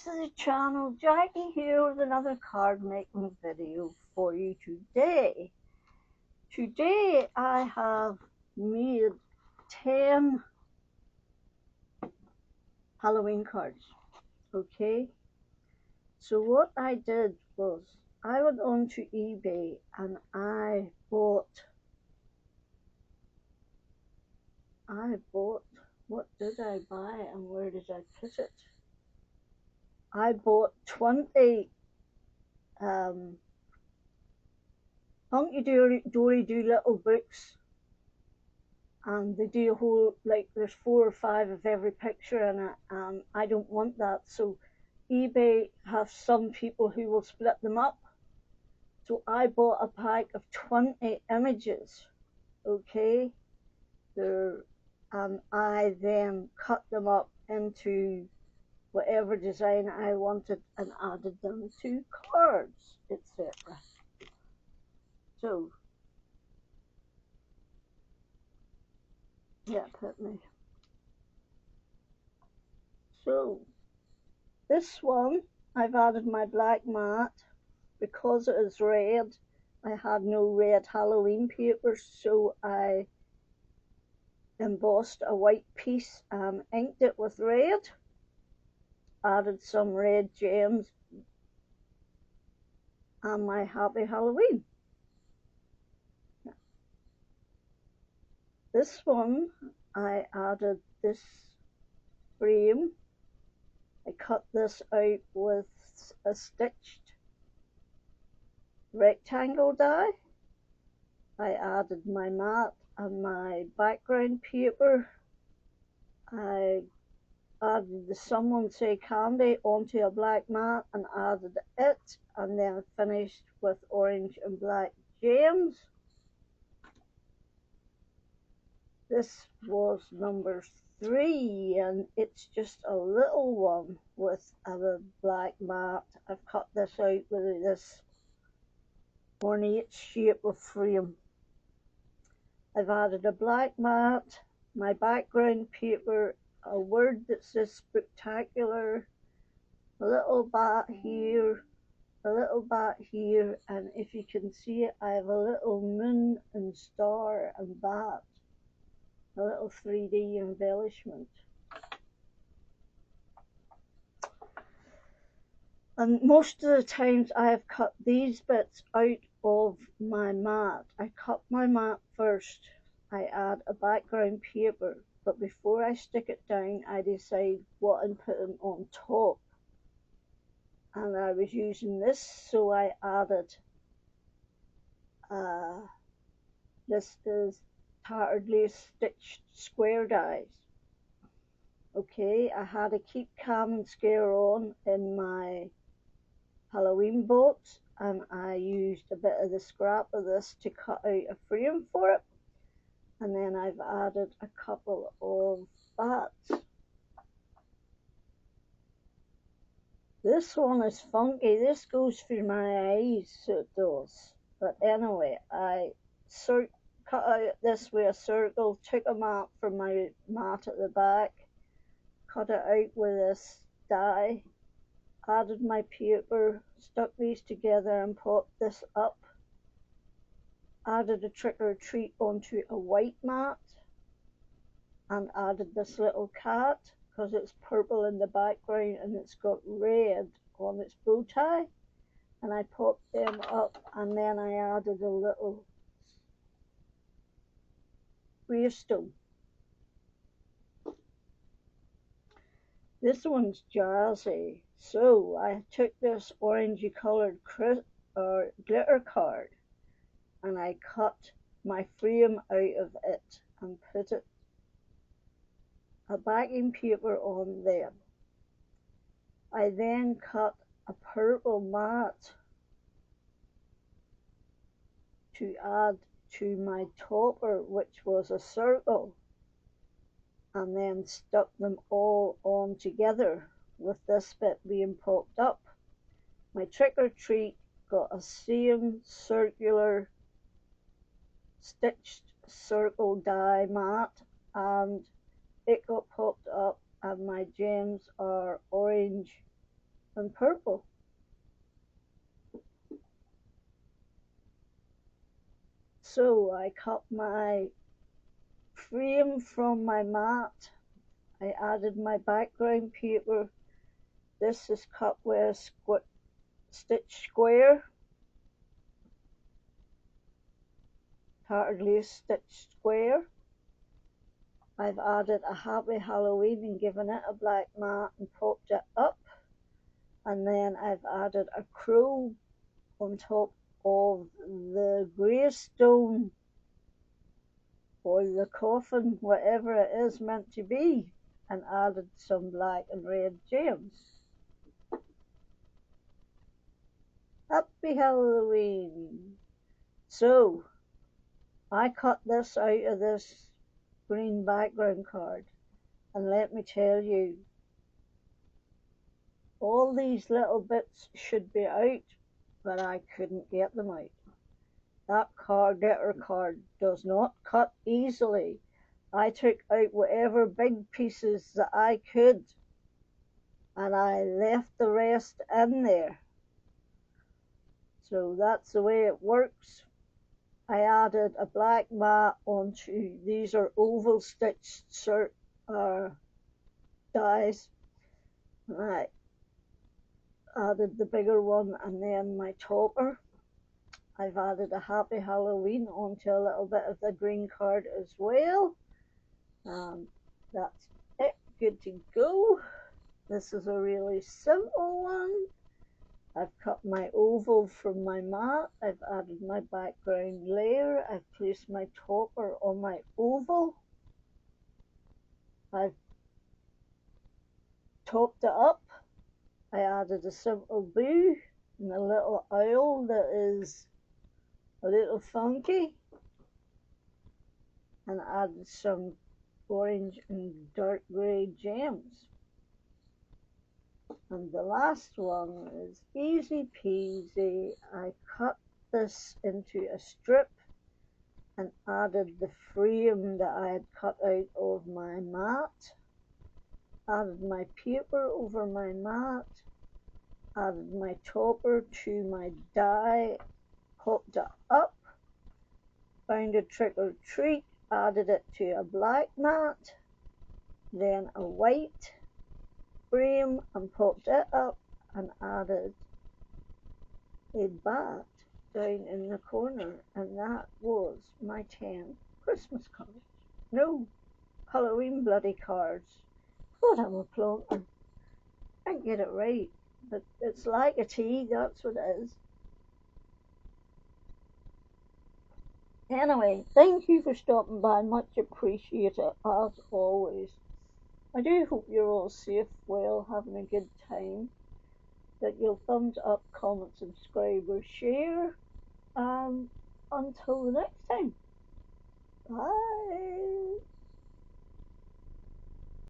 to the channel. Jackie here with another card making video for you today. Today I have made 10 Halloween cards. Okay, so what I did was I went onto eBay and I bought, what did I buy and where did I put it? I bought 20 Hunky Dory Doolittle books, and they do a whole, like, there's 4 or 5 of every picture in it, and I don't want that, so eBay has some people who will split them up, so I bought a pack of 20 images, okay, and I then cut them up into whatever design I wanted and added them to cards, etc. So yeah, hit me. So this one, I've added my black mat because it is red. I had no red Halloween paper, so I embossed a white piece and inked it with red. Added some red gems and my Happy Halloween. This one, I added this frame. I cut this out with a stitched rectangle die. I added my mat and my background paper. I added the Someone Say Candy onto a black mat and added it, and then finished with orange and black gems. This was number 3, and it's just a little one with a black mat. I've cut this out with this ornate shape of frame. I've added a black mat, my background paper, a word that says spectacular, a little bat here, a little bat here, and if you can see it, I have a little moon and star and bat, a little 3D embellishment. And most of the times I have cut these bits out of my mat. I cut my mat first, I add a background paper, but before I stick it down I decide what I'm putting on top. And I was using this, so I added, this is tattered lace stitched square dies. Okay, I had a Keep Calm and Scare On in my Halloween box, and I used a bit of the scrap of this to cut out a frame for it, and then I've added a couple of bats. This one is funky, this goes through my eyes, so it does, but anyway, I cut out this with a circle, took a mat from my mat at the back, cut it out with this die, added my paper, stuck these together and popped this up, added a Trick or Treat onto a white mat, and added this little cat because it's purple in the background and it's got red on its bow tie, and I popped them up, and then I added a little gravestone. This one's jazzy, so I took this orangey coloured glitter card and I cut my frame out of it and put a backing paper on there. I then cut a purple mat to add to my topper, which was a circle, and then stuck them all on together with this bit being popped up. My Trick or Treat got a same circular stitched circle die mat, and it got popped up, and my gems are orange and purple. So I cut my frame from my mat. I added my background paper. This is cut with a stitch square, tarted lace stitch square. I've added a Happy Halloween and given it a black mat and popped it up. And then I've added a crow on top of the gravestone or the coffin, whatever it is meant to be, and added some black and red gems. Happy Halloween! So, I cut this out of this green background card, and let me tell you, all these little bits should be out, but I couldn't get them out. That glitter card does not cut easily. I took out whatever big pieces that I could, and I left the rest in there. So that's the way it works. I added a black mat onto, these are oval stitched dies. I added the bigger one and then my topper. I've added a Happy Halloween onto a little bit of the green card as well. That's it, good to go. This is a really simple one. I've cut my oval from my mat. I've added my background layer. I've placed my topper on my oval. I've topped it up. I added a simple boo and a little owl that is a little funky, and added some orange and dark grey gems. And the last one is easy peasy. I cut this into a strip and added the frame that I had cut out of my mat, added my paper over my mat, added my topper to my die, popped it up, found a trick or treat, added it to a black mat, then a white frame and popped it up and added a bat down in the corner, and that was my 10 Christmas cards. No, Halloween bloody cards. What am a plonker? I can't get it right, but it's like a tea, that's what it is. Anyway, thank you for stopping by, much appreciated as always. I do hope you're all safe, well, having a good time, that you'll thumbs up, comment, subscribe or share. Until the next time, bye.